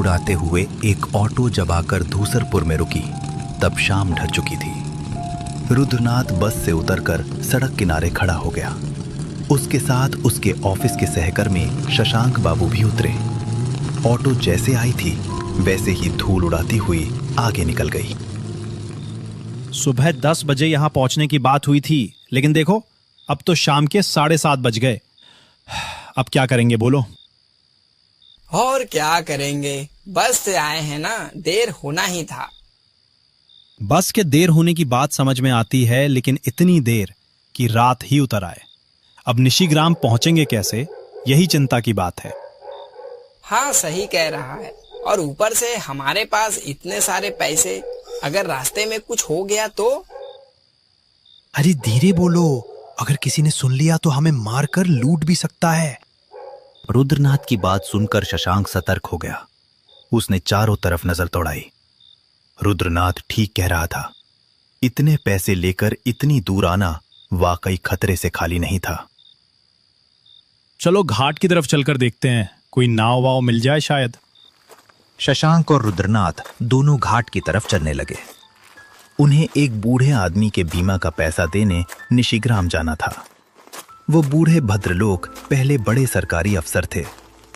उड़ाते हुए एक ऑटो जब आकर धूसरपुर में रुकी तब शाम ढल चुकी थी। रुद्रनाथ बस से उतरकर सड़क किनारे खड़ा हो गया। उसके साथ उसके ऑफिस के सहकर्मी शशांक बाबू भी उतरे। ऑटो जैसे आई थी वैसे ही धूल उड़ाती हुई आगे निकल गई। सुबह 10 बजे यहां पहुंचने की बात हुई थी, लेकिन देखो अब तो शाम के 7:30 बज गए। अब क्या करेंगे बोलो? और क्या करेंगे, बस से आए हैं ना, देर होना ही था। बस के देर होने की बात समझ में आती है, लेकिन इतनी देर कि रात ही उतर आए। अब निशिग्राम पहुंचेंगे कैसे, यही चिंता की बात है। हाँ सही कह रहा है, और ऊपर से हमारे पास इतने सारे पैसे, अगर रास्ते में कुछ हो गया तो? अरे धीरे बोलो, अगर किसी ने सुन लिया तो हमें मारकर लूट भी सकता है। रुद्रनाथ की बात सुनकर शशांक सतर्क हो गया। उसने चारों तरफ नजर दौड़ाई। रुद्रनाथ ठीक कह रहा था। इतने पैसे लेकर इतनी दूर आना वाकई खतरे से खाली नहीं था। चलो घाट की तरफ चलकर देखते हैं, कोई नाव वाव मिल जाए शायद। शशांक और रुद्रनाथ दोनों घाट की तरफ चलने लगे। उन्हें एक बूढ़े आदमी के बीमा का पैसा देने निशिग्राम जाना था। वो बूढ़े भद्रलोक पहले बड़े सरकारी अफसर थे,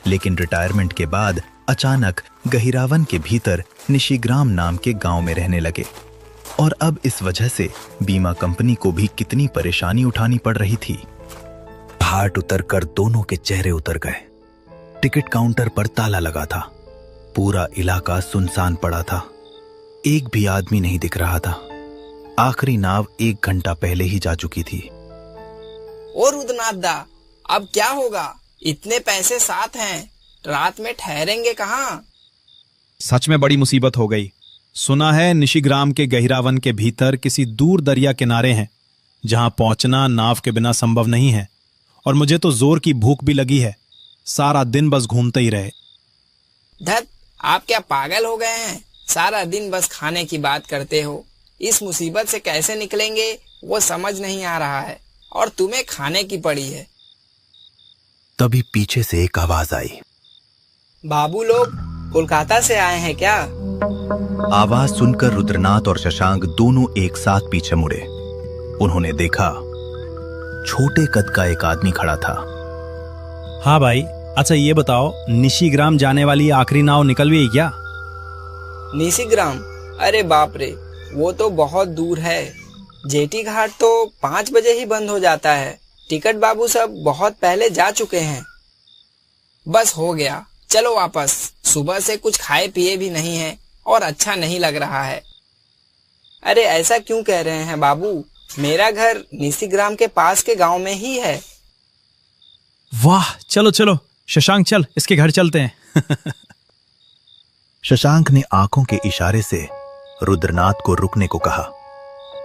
लेकिन रिटायरमेंट के बाद अचानक गहिरावन के भीतर निशिग्राम नाम के गांव में रहने लगे। और अब इस वजह से बीमा कंपनी को भी कितनी परेशानी उठानी पड़ रही थी। घाट उतरकर दोनों के चेहरे उतर गए। टिकट काउंटर पर ताला लगा था। पूरा इलाका सुनसान पड़ा था। एक भी आदमी नहीं दिख रहा था। आखिरी नाव 1 घंटा पहले ही जा चुकी थी। और रुद्रनाथ दा, अब क्या होगा? इतने पैसे साथ हैं, रात में ठहरेंगे कहाँ? सच में बड़ी मुसीबत हो गई। सुना है निशिग्राम के गहिरावन के भीतर किसी दूर दरिया किनारे हैं, जहां पहुंचना नाव के बिना संभव नहीं है। और मुझे तो जोर की भूख भी लगी है। सारा दिन बस घूमते ही रहे। धत, आप क्या पागल हो गए हैं? सारा दिन बस खाने की बात करते हो। इस मुसीबत से कैसे निकलेंगे वो समझ नहीं आ रहा है, और तुम्हें खाने की पड़ी है। तभी पीछे से एक आवाज आई। बाबू लोग कोलकाता से आए हैं क्या? आवाज सुनकर रुद्रनाथ और शशांक दोनों एक साथ पीछे मुड़े। उन्होंने देखा छोटे कद का एक आदमी खड़ा था। हाँ भाई, अच्छा ये बताओ, निशिग्राम जाने वाली आखिरी नाव निकल गई क्या? निशिग्राम? अरे बाप रे, वो तो बहुत दूर है। जेटी घाट तो 5 बजे ही बंद हो जाता है। टिकट बाबू सब बहुत पहले जा चुके हैं। बस हो गया, चलो वापस। सुबह से कुछ खाए पिए भी नहीं है और अच्छा नहीं लग रहा है। अरे ऐसा क्यों कह रहे हैं बाबू? मेरा घर निशिग्राम के पास के गांव में ही है। वाह, चलो चलो शशांक, चल इसके घर चलते हैं। शशांक ने आंखों के इशारे से रुद्रनाथ को रुकने को कहा।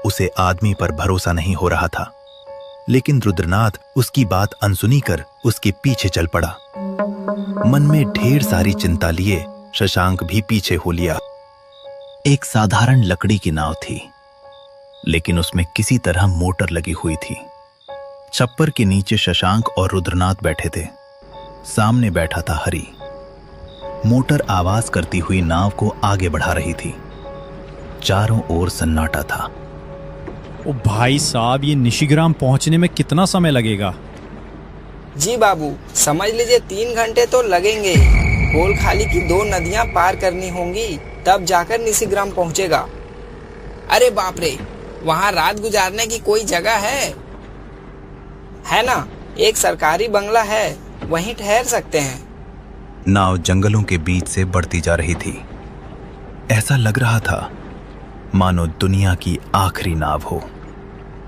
उसे आदमी पर भरोसा नहीं हो रहा था, लेकिन रुद्रनाथ उसकी बात अनसुनी कर उसके पीछे चल पड़ा। मन में ढेर सारी चिंता लिए शशांक भी पीछे हो लिया। एक साधारण लकड़ी की नाव थी, लेकिन उसमें किसी तरह मोटर लगी हुई थी। छप्पर के नीचे शशांक और रुद्रनाथ बैठे थे। सामने बैठा था हरि। मोटर आवाज करती हुई नाव को आगे बढ़ा रही थी। चारों ओर सन्नाटा था। ओ भाई साहब, ये निशिग्राम पहुंचने में कितना समय लगेगा? जी बाबू, समझ लीजिए 3 घंटे तो लगेंगे। कोलखाली की 2 नदियां पार करनी होंगी, तब जाकर निशिग्राम पहुंचेगा। अरे बाप रे, वहाँ रात गुजारने की कोई जगह है ना? एक सरकारी बंगला है, वहीं ठहर सकते हैं। नाव जंगलों के बीच से बढ़ती जा रही थी। ऐसा लग रहा था मानो दुनिया की आखिरी नाव हो।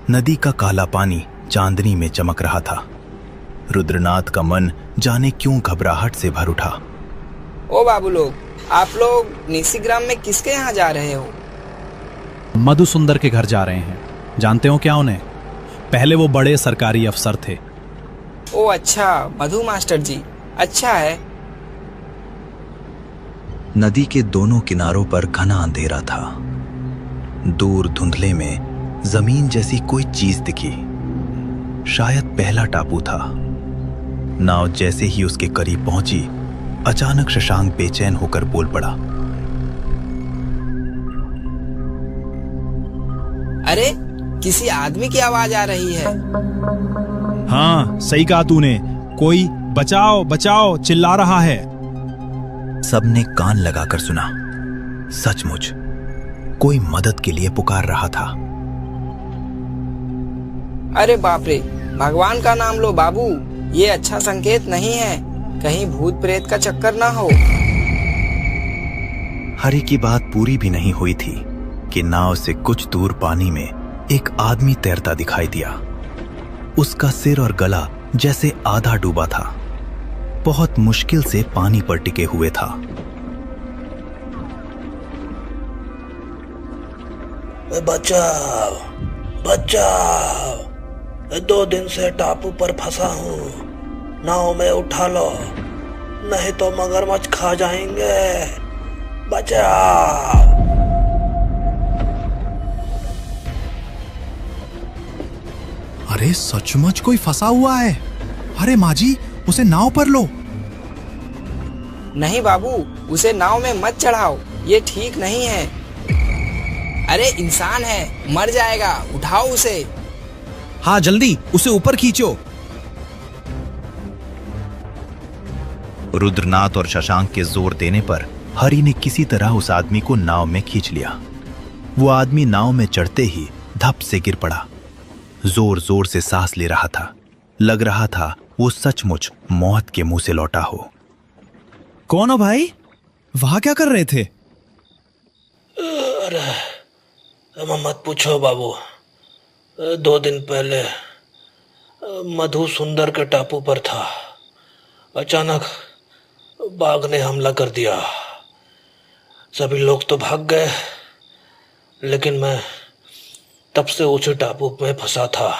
नदी का काला पानी चांदनी में चमक रहा था। रुद्रनाथ का मन जाने क्यों घबराहट से भर उठा। ओ बाबू लोग, आप लोग निशिग्राम में किसके यहाँ जा रहे हो? मधुसुंदर के घर जा रहे हैं। जानते हो क्या उन्हें? पहले वो बड़े सरकारी अफसर थे। ओ अच्छा, मधु मास्टर जी, अच्छा है। नदी के दोनों किनारों पर घना अंधेरा था। दूर धुंधले में जमीन जैसी कोई चीज दिखी। शायद पहला टापू था। नाव जैसे ही उसके करीब पहुंची, अचानक शशांक बेचैन होकर बोल पड़ा। अरे किसी आदमी की आवाज आ रही है। हाँ, सही कहा तूने। कोई बचाओ बचाओ चिल्ला रहा है। सबने कान लगाकर सुना। सचमुच कोई मदद के लिए पुकार रहा था। अरे बाप रे, भगवान का नाम लो बाबू, ये अच्छा संकेत नहीं है। कहीं भूत प्रेत का चक्कर ना हो। हरि की बात पूरी भी नहीं हुई थी कि नाव से कुछ दूर पानी में एक आदमी तैरता दिखाई दिया। उसका सिर और गला जैसे आधा डूबा था, बहुत मुश्किल से पानी पर टिके हुए था। बचाओ बचाओ, 2 दिन से टापू पर फंसा हूं, नाव में उठा लो, नहीं तो मगरमच्छ खा जाएंगे। बचाओ। अरे सचमुच कोई फंसा हुआ है। अरे माँ जी, उसे नाव पर लो। नहीं बाबू, उसे नाव में मत चढ़ाओ, ये ठीक नहीं है। अरे इंसान है, मर जाएगा, उठाओ उसे। हाँ जल्दी उसे ऊपर खींचो। रुद्रनाथ और शशांक के जोर देने पर हरि ने किसी तरह उस आदमी को नाव में खींच लिया। वो आदमी नाव में चढ़ते ही धप से गिर पड़ा। जोर जोर से सांस ले रहा था। लग रहा था वो सचमुच मौत के मुंह से लौटा हो। कौन हो भाई? वहां क्या कर रहे थे? अरे मत पूछो बाबू। 2 दिन पहले मधु सुंदर के टापू पर था। अचानक बाघ ने हमला कर दिया। सभी लोग तो भाग गए, लेकिन मैं तब से ऊंचे टापू में फंसा था।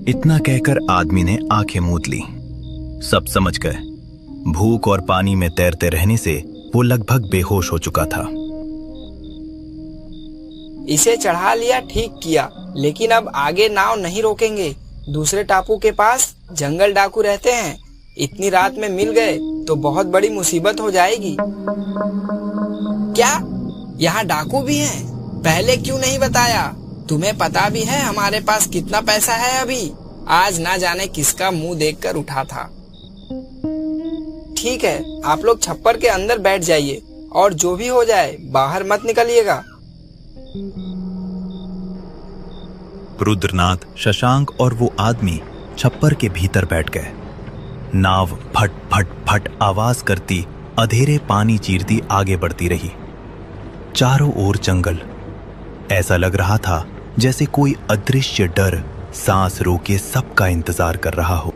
इतना कहकर आदमी ने आंखें मूंद ली। सब समझ गए। भूख और पानी में तैरते रहने से वो लगभग बेहोश हो चुका था। इसे चढ़ा लिया, ठीक किया, लेकिन अब आगे नाव नहीं रोकेंगे। दूसरे टापू के पास जंगल डाकू रहते हैं। इतनी रात में मिल गए तो बहुत बड़ी मुसीबत हो जाएगी। क्या यहाँ डाकू भी हैं? पहले क्यों नहीं बताया? तुम्हें पता भी है हमारे पास कितना पैसा है अभी? आज ना जाने किसका मुंह देखकर उठा था। ठीक है, आप लोग छप्पर के अंदर बैठ जाइए और जो भी हो जाए बाहर मत निकलिएगा। रुद्रनाथ, शशांक और वो आदमी छप्पर के भीतर बैठ गए। नाव फट फट फट आवाज करती अधेरे पानी चीरती आगे बढ़ती रही। चारों ओर जंगल। ऐसा लग रहा था जैसे कोई अदृश्य डर सांस रोके सबका इंतजार कर रहा हो।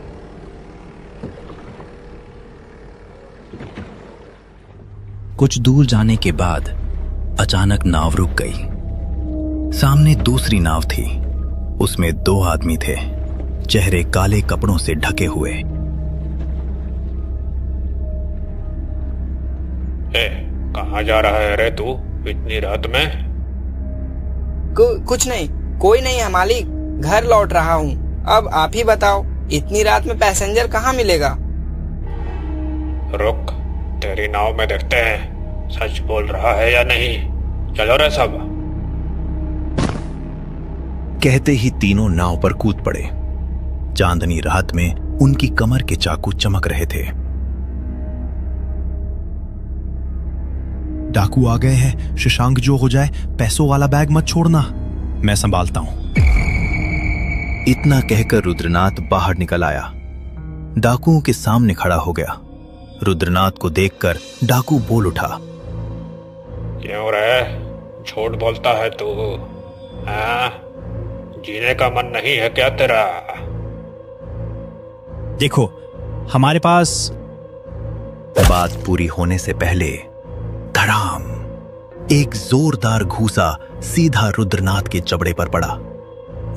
कुछ दूर जाने के बाद अचानक नाव रुक गई। सामने दूसरी नाव थी। उसमें 2 आदमी थे, चेहरे काले कपड़ों से ढके हुए। कहाँ जा रहा है रे तू इतनी रात में? कुछ नहीं, कोई नहीं है मालिक, घर लौट रहा हूँ। अब आप ही बताओ, इतनी रात में पैसेंजर कहाँ मिलेगा? रुक, तेरी नाव में देखते हैं सच बोल रहा है या नहीं। चलो रे सब। कहते ही तीनों नाव पर कूद पड़े। चांदनी रात में उनकी कमर के चाकू चमक रहे थे। डाकू आ गए हैं। शशांक, जो हो जाए पैसों वाला बैग मत छोड़ना, मैं संभालता हूं। इतना कहकर रुद्रनाथ बाहर निकल आया। डाकुओं के सामने खड़ा हो गया। रुद्रनाथ को देखकर डाकू बोल उठा। क्यों रे, झूठ बोलता है तू? हाँ, जीने का मन नहीं है क्या तेरा? देखो, हमारे पास। बात पूरी होने से पहले धड़ाम, एक जोरदार घूसा सीधा रुद्रनाथ के जबड़े पर पड़ा।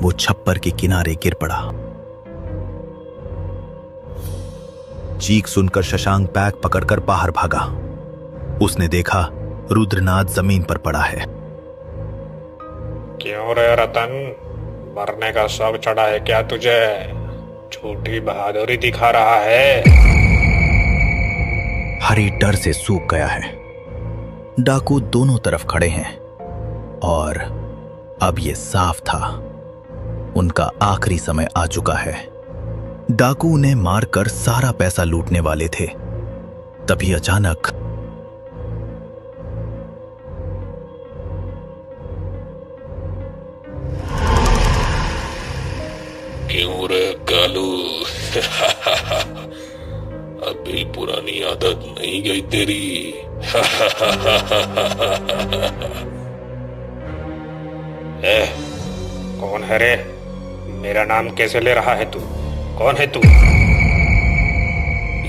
वो छप्पर के किनारे गिर पड़ा। चीख सुनकर शशांक बैग पकड़कर बाहर भागा। उसने देखा रुद्रनाथ जमीन पर पड़ा है। क्यों रे रतन, मरने का शौक चढ़ा है क्या तुझे? झूठी बहादुरी दिखा रहा है। हरी डर से सूख गया है। डाकू दोनों तरफ खड़े हैं और अब ये साफ था, उनका आखिरी समय आ चुका है। डाकू उन्हें मारकर सारा पैसा लूटने वाले थे। तभी अचानक क्यों रे कालू? अभी पुरानी आदत नहीं गई तेरी? कौन है रे? मेरा नाम कैसे ले रहा है तू? कौन है तू?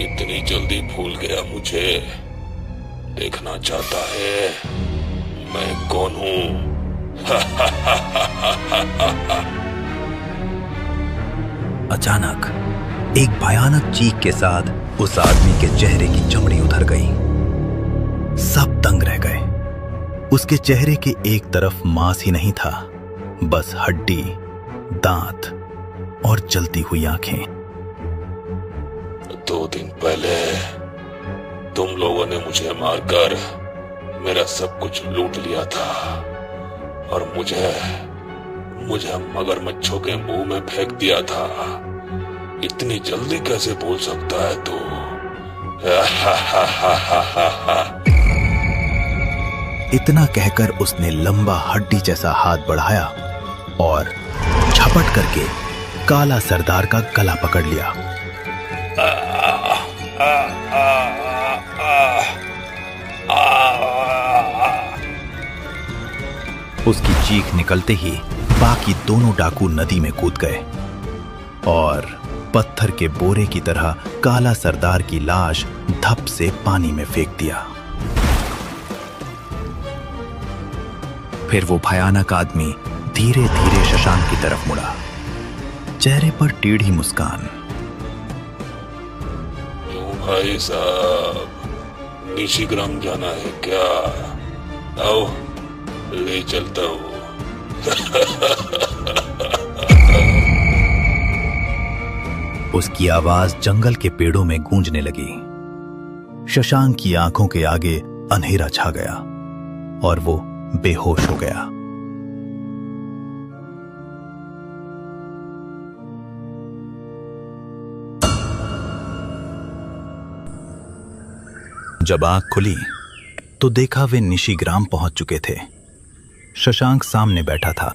इतनी जल्दी भूल गया मुझे? देखना चाहता है मैं कौन हूं? अचानक एक भयानक चीख के साथ उस आदमी के चेहरे की चमड़ी उतर गई। सब दंग रह गए। उसके चेहरे के एक तरफ मांस ही नहीं था, बस हड्डी, दांत और जलती हुई आंखें। 2 दिन पहले तुम लोगों ने मुझे मारकर मेरा सब कुछ लूट लिया था और मुझे मगरमच्छों के मुंह में फेंक दिया था। इतनी जल्दी कैसे बोल सकता है तू? इतना कहकर उसने लंबा हड्डी जैसा हाथ बढ़ाया और झपट करके काला सरदार का गला पकड़ लिया। उसकी चीख निकलते ही बाकी दोनों डाकू नदी में कूद गए और पत्थर के बोरे की तरह काला सरदार की लाश धप से पानी में फेंक दिया। फिर वो भयानक आदमी धीरे धीरे शशांक की तरफ मुड़ा, चेहरे पर टेढ़ी मुस्कान। क्यों भाई साहब, निशिग्राम जाना है क्या? आओ ले चलता हूं। उसकी आवाज जंगल के पेड़ों में गूंजने लगी। शशांक की आंखों के आगे अंधेरा छा गया और वो बेहोश हो गया। जब आंख खुली तो देखा वे निशिग्राम पहुंच चुके थे। शशांक सामने बैठा था।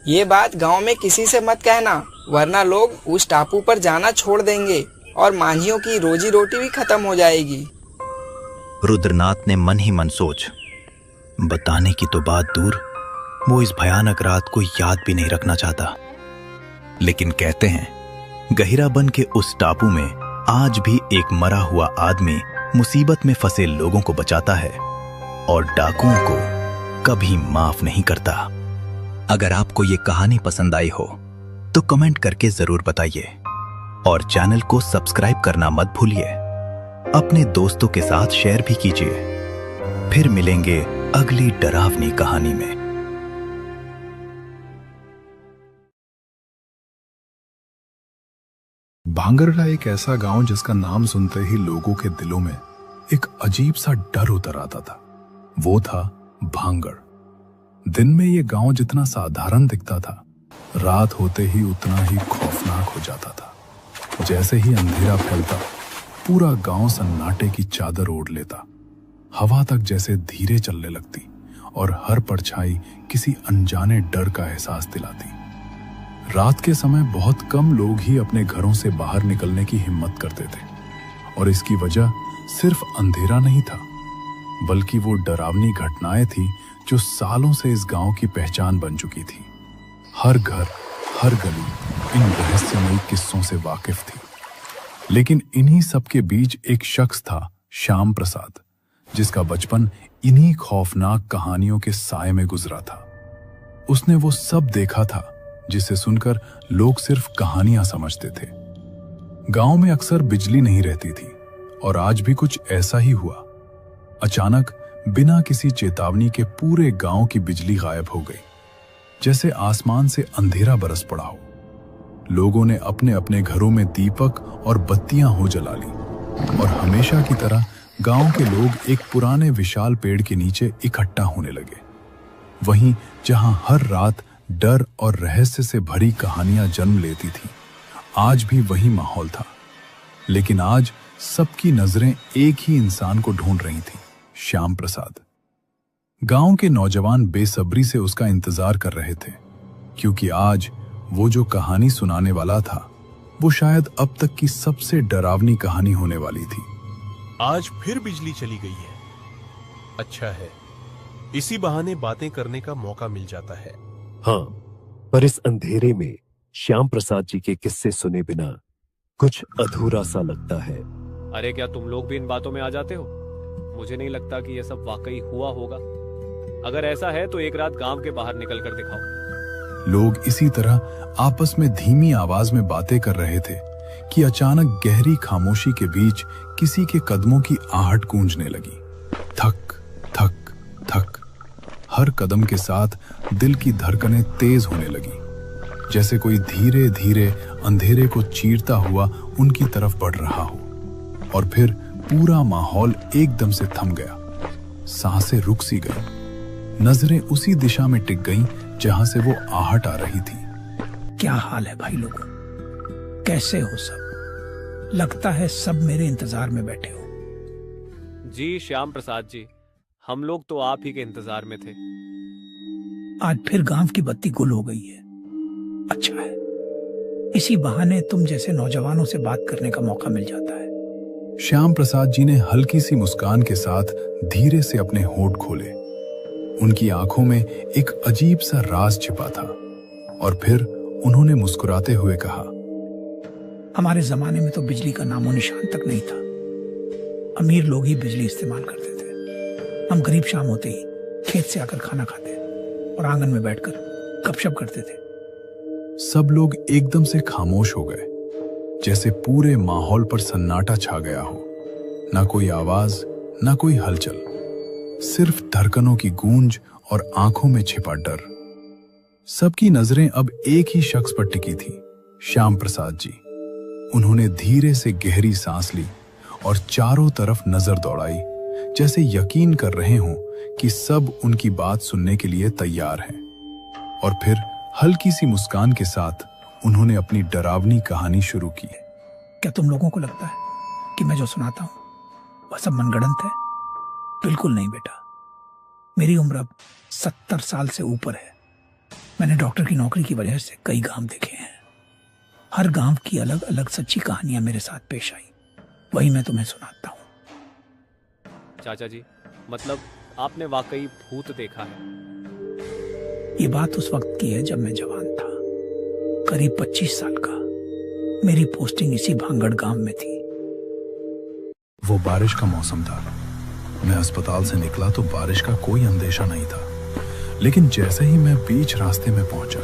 ये बात गांव में किसी से मत कहना, वरना लोग उस टापू पर जाना छोड़ देंगे और मांझियों की रोजी रोटी भी खत्म हो जाएगी। रुद्रनाथ ने मन ही मन सोच, बताने की तो बात दूर, वो इस भयानक रात को याद भी नहीं रखना चाहता। लेकिन कहते हैं गहिराबन के उस टापू में आज भी एक मरा हुआ आदमी मुसीबत में फंसे लोगों को बचाता है और डाकुओं को कभी माफ नहीं करता। अगर आपको ये कहानी पसंद आई हो तो कमेंट करके जरूर बताइए और चैनल को सब्सक्राइब करना मत भूलिए। अपने दोस्तों के साथ शेयर भी कीजिए। फिर मिलेंगे अगली डरावनी कहानी में। भांगरड़ा एक ऐसा गांव जिसका नाम सुनते ही लोगों के दिलों में एक अजीब सा डर उतर आता था। वो था भांगड़। दिन में ये गांव जितना साधारण दिखता था, रात होते ही उतना ही खौफनाक हो जाता था। जैसे ही अंधेरा फैलता, पूरा गांव सन्नाटे की चादर ओढ़ लेता। हवा तक जैसे धीरे चलने लगती और हर परछाई किसी अनजाने डर का एहसास दिलाती। रात के समय बहुत कम लोग ही अपने घरों से बाहर निकलने की हिम्मत करते थे और इसकी वजह सिर्फ अंधेरा नहीं था, बल्कि वो डरावनी घटनाएं थी जो सालों से इस गांव की पहचान बन चुकी थी। हर घर, हर गली इन रहस्यमयी किस्सों से वाकिफ थी। लेकिन इन्हीं सब के बीच एक शख्स था, श्याम प्रसाद, जिसका बचपन इन्हीं खौफनाक कहानियों के साए में गुजरा था। उसने वो सब देखा था जिसे सुनकर लोग सिर्फ कहानियां समझते थे। गांव में अक्सर बिजली नहीं रहती थी और आज भी कुछ ऐसा ही हुआ। अचानक बिना किसी चेतावनी के पूरे गांव की बिजली गायब हो गई, जैसे आसमान से अंधेरा बरस पड़ा हो। लोगों ने अपने अपने घरों में दीपक और बत्तियां हो जला ली और हमेशा की तरह गांव के लोग एक पुराने विशाल पेड़ के नीचे इकट्ठा होने लगे। वहीं जहां हर रात डर और रहस्य से भरी कहानियां जन्म लेती थीं, आज भी वही माहौल था। लेकिन आज सबकी नजरें एक ही इंसान को ढूंढ रही थीं, श्याम प्रसाद। गांव के नौजवान बेसब्री से उसका इंतजार कर रहे थे, क्योंकि आज वो जो कहानी सुनाने वाला था वो शायद अब तक की सबसे डरावनी कहानी होने वाली थी। आज फिर बिजली चली गई है। अच्छा है, इसी बहाने बातें करने का मौका मिल जाता है। हाँ, पर इस अंधेरे में श्याम प्रसाद जी के किस्से सुने बिना कुछ अधूरा सा लगता है। अरे क्या तुम लोग भी इन बातों में आ जाते हो? मुझे नहीं लगता कि यह सब वाकई हुआ होगा। अगर ऐसा है तो एक रात गांव के बाहर निकल कर दिखाओ। लोग इसी तरह आपस में धीमी आवाज में बातें कर रहे थे कि अचानक गहरी खामोशी के बीच किसी के कदमों की आहट गूंजने लगी। थक थक थक। हर कदम के साथ दिल की धड़कनें तेज होने लगी, जैसे कोई धीरे धीरे अंधेरे को चीरता हुआ उनकी तरफ बढ़ रहा हो। और फिर पूरा माहौल एकदम से थम गया। सांसें रुक सी गई, नजरें उसी दिशा में टिक गईं जहां से वो आहट आ रही थी। क्या हाल है भाई लोगों, कैसे हो सब? लगता है सब मेरे इंतजार में बैठे हो। जी श्याम प्रसाद जी, हम लोग तो आप ही के इंतजार में थे। आज फिर गांव की बत्ती गुल हो गई है। अच्छा है, इसी बहाने तुम जैसे नौजवानों से बात करने का मौका मिल जाता है। श्याम प्रसाद जी ने हल्की सी मुस्कान के साथ धीरे से अपने होंठ खोले। उनकी आंखों में एक अजीब सा राज छिपा था। और फिर उन्होंने मुस्कुराते हुए कहा, हमारे जमाने में तो बिजली का नामो निशान तक नहीं था। अमीर लोग ही बिजली इस्तेमाल करते थे। हम गरीब शाम होते ही खेत से आकर खाना खाते और आंगन में बैठकर गपशप करते थे। सब लोग एकदम से खामोश हो गए, जैसे पूरे माहौल पर सन्नाटा छा गया हो। ना कोई आवाज, ना कोई हलचल, सिर्फ धड़कनों की गूंज और आंखों में छिपा डर। सबकी नजरें अब एक ही शख्स पर टिकी थी, श्याम प्रसाद जी। उन्होंने धीरे से गहरी सांस ली और चारों तरफ नजर दौड़ाई, जैसे यकीन कर रहे हों कि सब उनकी बात सुनने के लिए तैयार हैं। और फिर हल्की सी मुस्कान के साथ उन्होंने अपनी डरावनी कहानी शुरू की। क्या तुम लोगों को लगता है कि मैं जो सुनाता हूं वह सब मनगढ़ंत है? बिल्कुल नहीं बेटा। मेरी उम्र अब 70 साल से ऊपर है। मैंने डॉक्टर की नौकरी की वजह से कई गांव देखे हैं। हर गांव की अलग अलग सच्ची कहानियां मेरे साथ पेश आई, वही मैं तुम्हें सुनाता हूं। चाचा जी, मतलब आपने वाकई भूत देखा है? ये बात उस वक्त की है जब मैं जवान था, करीब 25 साल का। मेरी पोस्टिंग इसी भांगड़ गांव में थी। वो बारिश का मौसम था। मैं अस्पताल से निकला तो बारिश का कोई अंदेशा नहीं था। लेकिन जैसे ही मैं बीच रास्ते में पहुंचा,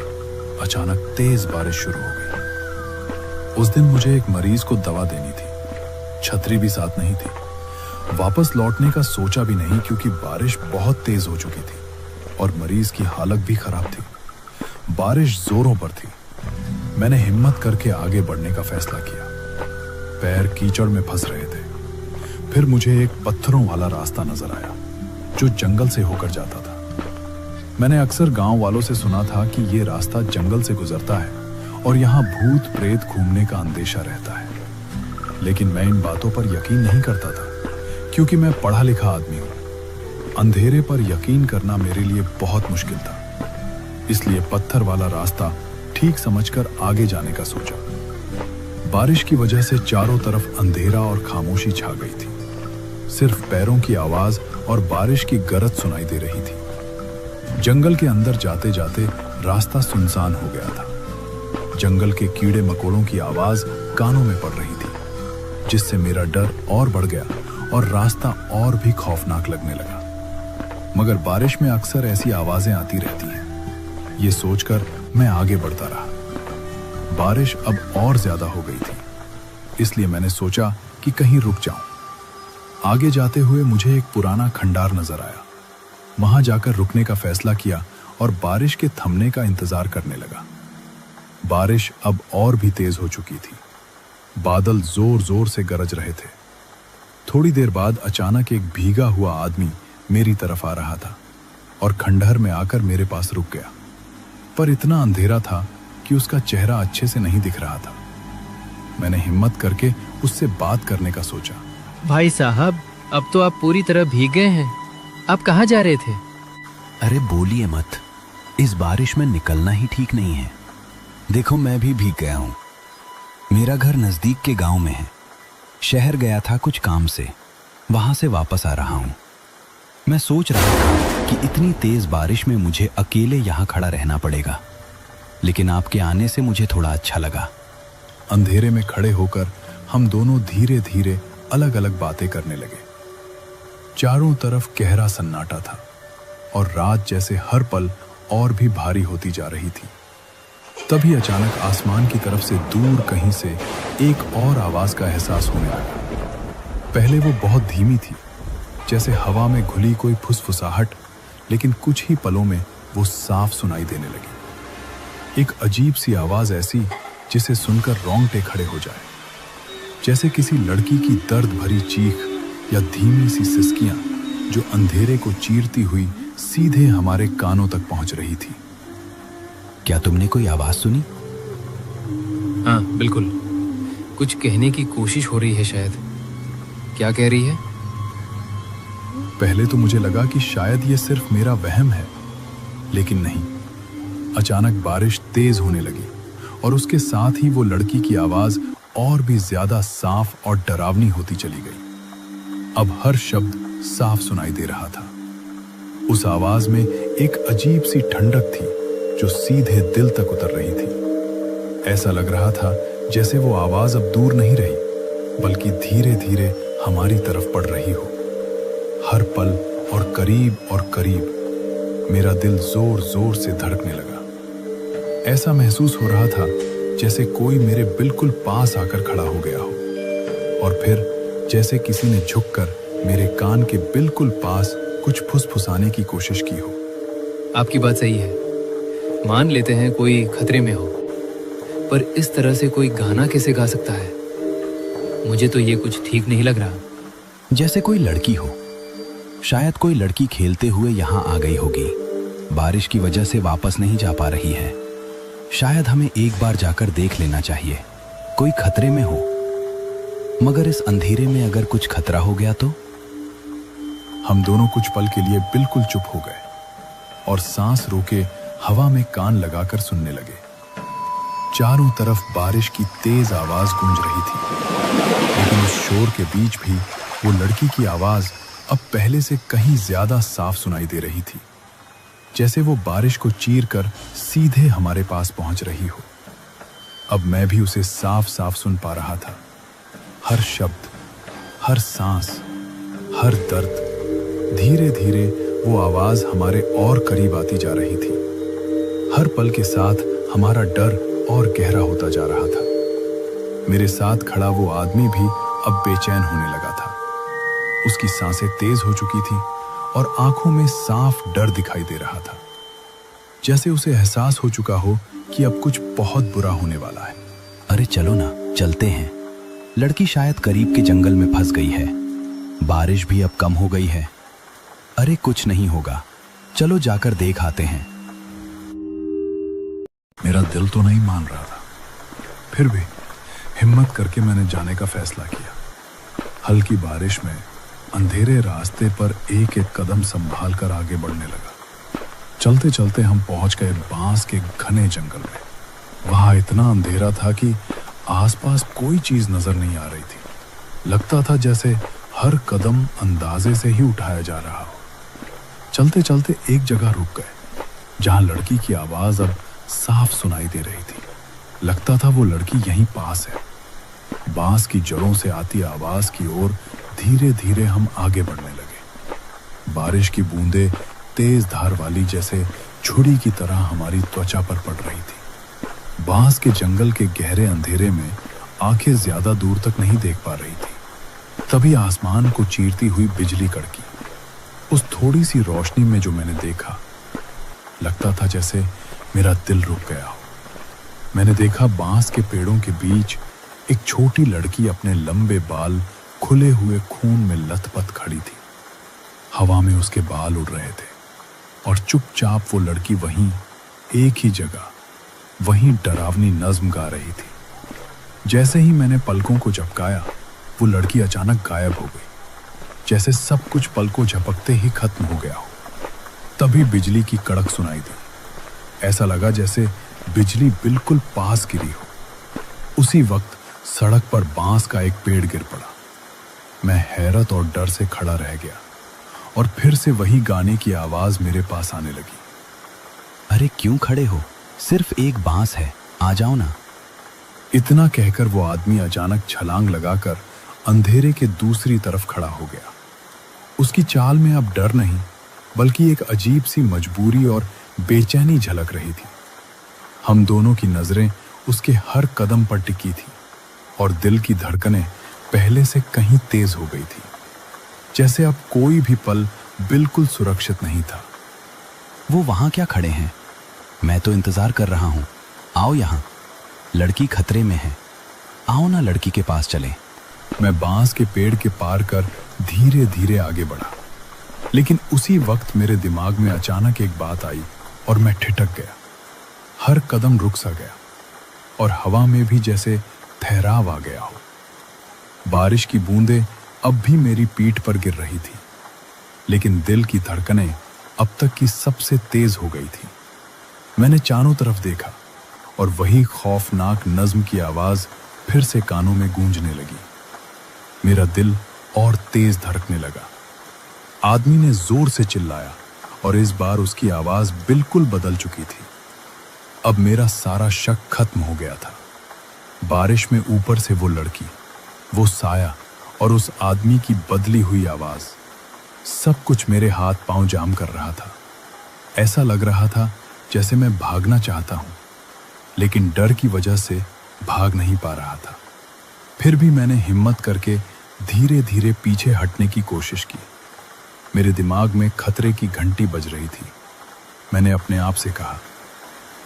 अचानक तेज बारिश शुरू हो गई। उस दिन मुझे एक मरीज को दवा देनी थी। छतरी भी साथ नहीं थी। वापस लौटने का सोचा भी नहीं, क्योंकि बारिश बहुत तेज हो चुकी थी और मरीज की हालत भी खराब थी। बारिश जोरों पर थी। मैंने हिम्मत करके आगे बढ़ने का फैसला किया। पैर कीचड़ में फंस रहे थे। फिर मुझे एक पत्थरों वाला रास्ता नजर आया जो जंगल से होकर जाता था। मैंने अक्सर गांव वालों से सुना था कि ये रास्ता जंगल से गुजरता है और यहाँ भूत प्रेत घूमने का अंदेशा रहता है। लेकिन मैं इन बातों पर यकीन नहीं करता था, क्योंकि मैं पढ़ा लिखा आदमी हूं। अंधेरे पर यकीन करना मेरे लिए बहुत मुश्किल था। इसलिए पत्थर वाला रास्ता ठीक समझकर आगे जाने का सोचा। बारिश की वजह से चारों तरफ अंधेरा और खामोशी छा गई थी। सिर्फ पैरों की आवाज और बारिश की गरज सुनाई दे रही थी। जंगल के अंदर जाते जाते रास्ता सुनसान हो गया था। जंगल के कीड़े मकोड़ों की आवाज कानों में पड़ रही थी, जिससे मेरा डर और बढ़ गया और रास्ता और भी खौफनाक लगने लगा। मगर बारिश में अक्सर ऐसी आवाजें आती रहती हैं। ये सोचकर मैं आगे बढ़ता रहा। बारिश अब और ज्यादा हो गई थी, इसलिए मैंने सोचा कि कहीं रुक जाऊं। आगे जाते हुए मुझे एक पुराना खंडार नजर आया। वहां जाकर रुकने का फैसला किया और बारिश के थमने का इंतजार करने लगा। बारिश अब और भी तेज हो चुकी थी। बादल जोर जोर से गरज रहे थे थोड़ी देर बाद अचानक एक भीगा हुआ आदमी मेरी तरफ आ रहा था और खंडहर में आकर मेरे पास रुक गया, पर इतना अंधेरा था कि उसका चेहरा अच्छे से नहीं दिख रहा था। मैंने हिम्मत करके उससे बात करने का सोचा। भाई साहब, अब तो आप पूरी तरह भीग गए हैं। आप कहाँ जा रहे थे? अरे बोलिए मत, इस बारिश में निकलना ही ठीक नहीं है। देखो मैं भी भीग गया हूँ। मेरा घर नजदीक के गांव में है। शहर गया था कुछ काम से, वहां से वापस आ रहा हूँ। मैं सोच रहा था कि इतनी तेज बारिश में मुझे अकेले यहाँ खड़ा रहना पड़ेगा, लेकिन आपके आने से मुझे थोड़ा अच्छा लगा। अंधेरे में खड़े होकर हम दोनों धीरे धीरे अलग अलग बातें करने लगे। चारों तरफ गहरा सन्नाटा था और रात जैसे हर पल और भी भारी होती जा रही थी। तभी अचानक आसमान की तरफ से दूर कहीं से एक और आवाज का एहसास होने लगा। पहले वो बहुत धीमी थी, जैसे हवा में घुली कोई फुसफुसाहट, लेकिन कुछ ही पलों में वो साफ सुनाई देने लगी। एक अजीब सी आवाज ऐसी जिसे सुनकर रोंगटे खड़े हो जाए, जैसे किसी लड़की की दर्द भरी चीख या धीमी सी सिसकियां जो अंधेरे को चीरती हुई सीधे हमारे कानों तक पहुंच रही थी। क्या तुमने कोई आवाज सुनी? हाँ बिल्कुल, कुछ कहने की कोशिश हो रही है शायद। क्या कह रही है? पहले तो मुझे लगा कि शायद ये सिर्फ मेरा वहम है, लेकिन नहीं। अचानक बारिश तेज होने लगी और उसके साथ ही वो लड़की की आवाज और भी ज्यादा साफ और डरावनी होती चली गई। अब हर शब्द साफ सुनाई दे रहा था। उस आवाज में एक अजीब सी ठंडक थी जो सीधे दिल तक उतर रही थी। ऐसा लग रहा था जैसे वो आवाज अब दूर नहीं रही, बल्कि धीरे धीरे हमारी तरफ बढ़ रही हो। हर पल और करीब मेरा दिल जोर जोर से धड़कने लगा। ऐसा महसूस हो रहा था जैसे कोई मेरे बिल्कुल पास आकर खड़ा हो गया हो, और फिर जैसे किसी ने झुककर मेरे कान के बिल्कुल पास कुछ फुसफुसाने की कोशिश की हो। आपकी बात सही है, मान लेते हैं कोई खतरे में हो, पर इस तरह से कोई गाना कैसे गा सकता है? मुझे तो ये कुछ ठीक नहीं लग रहा। जैसे कोई लड़की हो, शायद कोई लड़की खेलते हुए यहाँ आ गई होगी, बारिश की वजह से वापस नहीं जा पा रही है। शायद हमें एक बार जाकर देख लेना चाहिए, कोई खतरे में हो। मगर इस अंधेरे में अगर कुछ खतरा हो गया तो? हम दोनों कुछ पल के लिए बिल्कुल चुप हो गए और सांस रोके हवा में कान लगाकर सुनने लगे। चारों तरफ बारिश की तेज आवाज गूंज रही थी, लेकिन उस शोर के बीच भी वो लड़की की आवाज अब पहले से कहीं ज्यादा साफ सुनाई दे रही थी, जैसे वो बारिश को चीरकर सीधे हमारे पास पहुंच रही हो। अब मैं भी उसे साफ साफ सुन पा रहा था। हर शब्द, हर सांस, हर दर्द। धीरे धीरे वो आवाज हमारे और करीब आती जा रही थी। हर पल के साथ हमारा डर और गहरा होता जा रहा था। मेरे साथ खड़ा वो आदमी भी अब बेचैन होने लगा था। उसकी सांसें तेज हो चुकी थी और आंखों में साफ डर दिखाई दे रहा था, जैसे उसे एहसास हो चुका हो कि अब कुछ बहुत बुरा होने वाला है। अरे चलो ना, चलते हैं। लड़की शायद करीब के जंगल में फंस गई है। बारिश भी अब कम हो गई है। अरे कुछ नहीं होगा, चलो जाकर देख आते हैं। मेरा दिल तो नहीं मान रहा था, फिर भी हिम्मत करके मैंने जाने का फैसला किया। हल्की बारिश में अंधेरे रास्ते पर एक एक कदम संभाल कर आगे बढ़ने लगा। चलते चलते हम पहुंच गए बांस के घने जंगल में। वहां इतना अंधेरा था कि आसपास कोई चीज नजर नहीं आ रही थी। लगता था जैसे हर कदम अंदाजे से ही उठाया जा रहा हो। चलते चलते एक जगह रुक गए जहां लड़की की आवाज अब साफ सुनाई दे रही थी। लगता था वो लड़की यहीं पास है। बांस की जड़ों से आती आवाज की ओर धीरे धीरे हम आगे बढ़ने लगे। बारिश की बूंदें तेज धार वाली जैसे छुरी की तरह हमारी त्वचा पर पड़ रही थी। बांस के जंगल के गहरे अंधेरे में आंखें ज्यादा दूर तक नहीं देख पा रही थी। तभी आसमान को चीरती हुई बिजली कड़की। उस थोड़ी सी रोशनी में जो मैंने देखा, लगता था जैसे मेरा दिल रुक गया हो। मैंने देखा बांस के पेड़ों के बीच एक छोटी लड़की अपने लंबे बाल खुले हुए खून में लथपथ खड़ी थी। हवा में उसके बाल उड़ रहे थे और चुपचाप वो लड़की वहीं एक ही जगह वहीं डरावनी नज्म गा रही थी। जैसे ही मैंने पलकों को झपकाया, वो लड़की अचानक गायब हो गई, जैसे सब कुछ पलकों झपकते ही खत्म हो गया हो। तभी बिजली की कड़क सुनाई दी। ऐसा लगा जैसे बिजली बिल्कुल पास गिरी हो। उसी वक्त सड़क पर बांस का एक पेड़ गिर पड़ा। मैं हैरत और डर से खड़ा रह गया और फिर से वही गाने की आवाज मेरे पास आने लगी। अरे क्यों खड़े हो, सिर्फ एक बांस है, आ जाओ ना। इतना कहकर वो आदमी अचानक छलांग लगाकर अंधेरे के दूसरी तरफ खड़ा हो गया। उसकी चाल में अब डर नहीं, बल्कि एक अजीब सी मजबूरी और बेचैनी झलक रही थी। हम दोनों की नजरें उसके हर कदम पर टिकी थी और दिल की धड़कनें पहले से कहीं तेज हो गई थी, जैसे अब कोई भी पल बिल्कुल सुरक्षित नहीं था। वो वहां क्या खड़े हैं? मैं तो इंतजार कर रहा हूं। आओ यहां, लड़की खतरे में है। आओ ना, लड़की के पास चलें। मैं बांस के पेड़ के पार कर धीरे धीरे आगे बढ़ा, लेकिन उसी वक्त मेरे दिमाग में अचानक एक बात आई और मैं ठिठक गया। हर कदम रुक सा गया और हवा में भी जैसे ठहराव आ गया हो। बारिश की बूंदें अब भी मेरी पीठ पर गिर रही थी, लेकिन दिल की धड़कनें अब तक की सबसे तेज हो गई थी। मैंने चारों तरफ देखा और वही खौफनाक नज्म की आवाज फिर से कानों में गूंजने लगी। मेरा दिल और तेज धड़कने लगा। आदमी ने जोर से चिल्लाया और इस बार उसकी आवाज बिल्कुल बदल चुकी थी। अब मेरा सारा शक खत्म हो गया था। बारिश में ऊपर से वो लड़की, वो साया और उस आदमी की बदली हुई आवाज, सब कुछ मेरे हाथ पांव जाम कर रहा था। ऐसा लग रहा था जैसे मैं भागना चाहता हूं, लेकिन डर की वजह से भाग नहीं पा रहा था। फिर भी मैंने हिम्मत करके धीरे धीरे पीछे हटने की कोशिश की। मेरे दिमाग में खतरे की घंटी बज रही थी। मैंने अपने आप से कहा,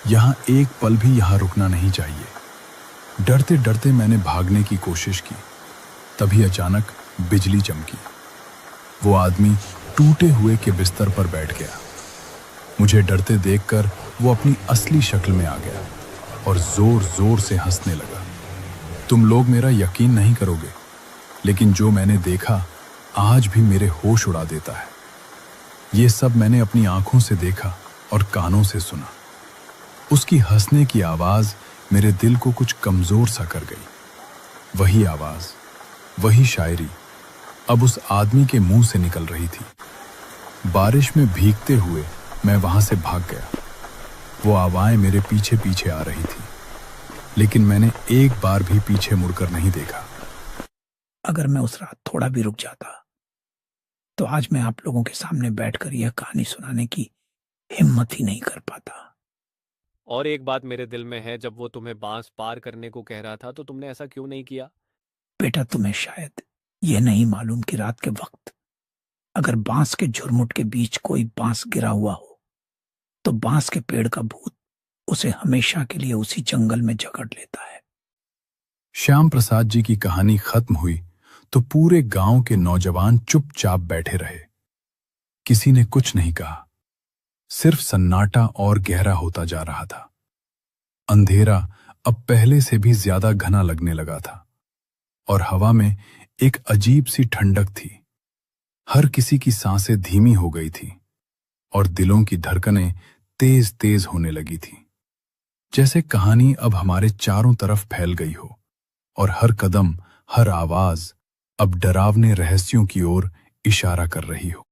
यहां एक पल भी यहां रुकना नहीं चाहिए। डरते डरते मैंने भागने की कोशिश की। तभी अचानक बिजली चमकी। वो आदमी टूटे हुए के बिस्तर पर बैठ गया। मुझे डरते देखकर वो अपनी असली शक्ल में आ गया और जोर जोर से हंसने लगा। तुम लोग मेरा यकीन नहीं करोगे, लेकिन जो मैंने देखा आज भी मेरे होश उड़ा देता है। ये सब मैंने अपनी आंखों से देखा और कानों से सुना। उसकी हंसने की आवाज मेरे दिल को कुछ कमजोर सा कर गई। वही आवाज, वही शायरी अब उस आदमी के मुंह से निकल रही थी। बारिश में भीगते हुए मैं वहां से भाग गया। वो आवाज़ें मेरे पीछे पीछे आ रही थी, लेकिन मैंने एक बार भी पीछे मुड़कर नहीं देखा। अगर मैं उस रात थोड़ा भी रुक जाता तो आज मैं आप लोगों के सामने बैठकर यह कहानी सुनाने की हिम्मत ही नहीं कर पाता। और एक बात मेरे दिल में है, जब वो तुम्हें बांस पार करने को कह रहा था तो तुमने ऐसा क्यों नहीं किया? बेटा, तुम्हें शायद यह नहीं मालूम कि रात के वक्त अगर बांस के झुरमुट के बीच कोई बांस गिरा हुआ हो तो बांस के पेड़ का भूत उसे हमेशा के लिए उसी जंगल में जकड़ लेता है। श्याम प्रसाद जी की कहानी खत्म हुई तो पूरे गांव के नौजवान चुपचाप बैठे रहे। किसी ने कुछ नहीं कहा, सिर्फ सन्नाटा और गहरा होता जा रहा था। अंधेरा अब पहले से भी ज्यादा घना लगने लगा था और हवा में एक अजीब सी ठंडक थी। हर किसी की सांसें धीमी हो गई थी और दिलों की धड़कनें तेज तेज होने लगी थी, जैसे कहानी अब हमारे चारों तरफ फैल गई हो और हर कदम, हर आवाज अब डरावने रहस्यों की ओर इशारा कर रही हो।